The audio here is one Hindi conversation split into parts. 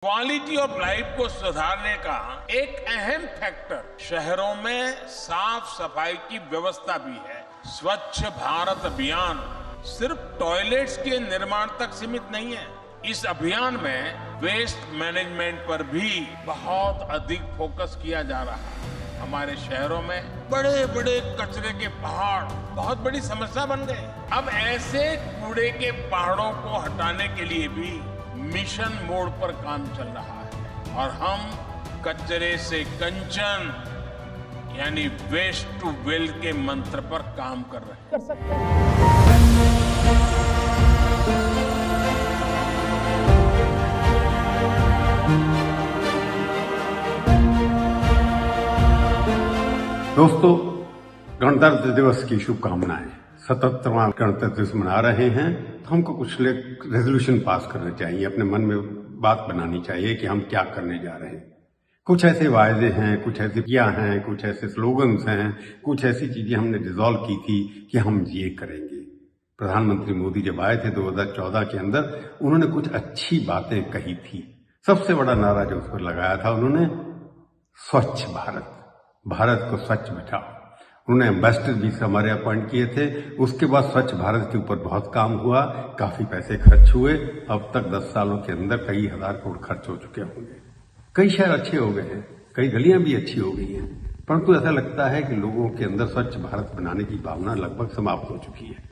क्वालिटी ऑफ लाइफ को सुधारने का एक अहम फैक्टर शहरों में साफ सफाई की व्यवस्था भी है। स्वच्छ भारत अभियान सिर्फ टॉयलेट्स के निर्माण तक सीमित नहीं है। इस अभियान में वेस्ट मैनेजमेंट पर भी बहुत अधिक फोकस किया जा रहा है। हमारे शहरों में बड़े बड़े कचरे के पहाड़ बहुत बड़ी समस्या बन गए। अब ऐसे कूड़े के पहाड़ों को हटाने के लिए भी मिशन मोड पर काम चल रहा है और हम कचरे से कंचन यानी वेस्ट टू वेल्थ के मंत्र पर काम कर रहे हैं। कर सकते हैं। दोस्तों, गणतंत्र दिवस की शुभकामनाएं। 77वां गणतंत्र दिवस मना रहे हैं तो हमको कुछ रेजोल्यूशन पास करने चाहिए, अपने मन में बात बनानी चाहिए कि हम क्या करने जा रहे हैं। कुछ ऐसे वायदे हैं, कुछ ऐसी क्रिया हैं, कुछ ऐसे स्लोगन्स हैं, कुछ ऐसी चीजें हमने रिजॉल्व की थी कि हम ये करेंगे। प्रधानमंत्री मोदी जब आए थे 2014 के अंदर, उन्होंने कुछ अच्छी बातें कही थी। सबसे बड़ा नारा जो उस पर लगाया था उन्होंने, स्वच्छ भारत, भारत को स्वच्छ बिठाओ। उन्होंने एम्बेसडर भी हमारे अपॉइंट किए थे। उसके बाद स्वच्छ भारत के ऊपर बहुत काम हुआ, काफी पैसे खर्च हुए। अब तक 10 सालों के अंदर कई हजार करोड़ खर्च हो चुके होंगे। कई शहर अच्छे हो गए हैं, कई गलियां भी अच्छी हो गई हैं, परंतु ऐसा लगता है कि लोगों के अंदर स्वच्छ भारत बनाने की भावना लगभग समाप्त हो चुकी है।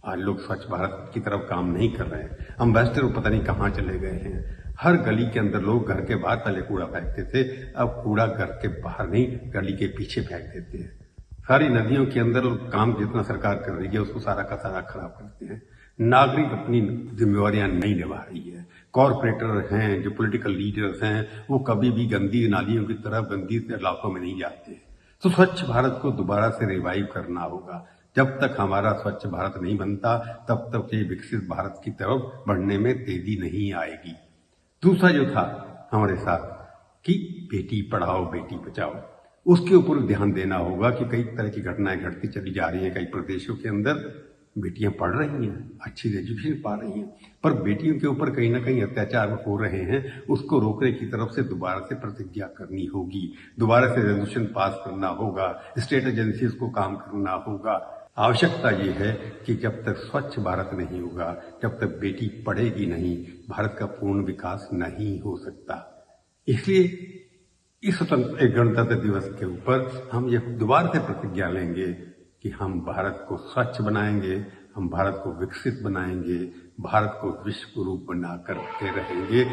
आज लोग स्वच्छ भारत की तरफ काम नहीं कर रहे हैं। एम्बेसडर पता नहीं कहाँ चले गए हैं। हर गली के अंदर लोग घर के बाहर पहले कूड़ा फेंकते थे, अब कूड़ा घर के बाहर नहीं, गली के पीछे फेंक देते हैं। सारी नदियों के अंदर काम जितना सरकार कर रही है उसको सारा का सारा खराब करते हैं। नागरिक अपनी जिम्मेवारियां नहीं निभा रही है। कॉरपोरेटर हैं, जो पॉलिटिकल लीडर्स हैं, वो कभी भी गंदी नालियों की तरफ, गंदी इलाकों में नहीं जाते। तो स्वच्छ भारत को दोबारा से रिवाइव करना होगा। जब तक हमारा स्वच्छ भारत नहीं बनता तब तक ये विकसित भारत की तरफ बढ़ने में तेजी नहीं आएगी। दूसरा जो था हमारे साथ कि बेटी पढ़ाओ बेटी बचाओ, उसके ऊपर ध्यान देना होगा कि कई तरह की घटनाएं घटती चली जा रही हैं। कई प्रदेशों के अंदर बेटियां पढ़ रही हैं, अच्छी एजुकेशन पा रही हैं, पर बेटियों के ऊपर कहीं ना कहीं अत्याचार हो रहे हैं। उसको रोकने की तरफ से दोबारा से प्रतिज्ञा करनी होगी, दोबारा से रेजोल्यूशन पास करना होगा, स्टेट एजेंसीज को काम करना होगा। आवश्यकता ये है कि जब तक स्वच्छ भारत नहीं होगा, जब तक बेटी पढ़ेगी नहीं, भारत का पूर्ण विकास नहीं हो सकता। इसलिए इस गणतंत्र दिवस के ऊपर हम ये दोबारा से प्रतिज्ञा लेंगे कि हम भारत को स्वच्छ बनाएंगे, हम भारत को विकसित बनाएंगे, भारत को विश्व गुरु बना करके रहेंगे।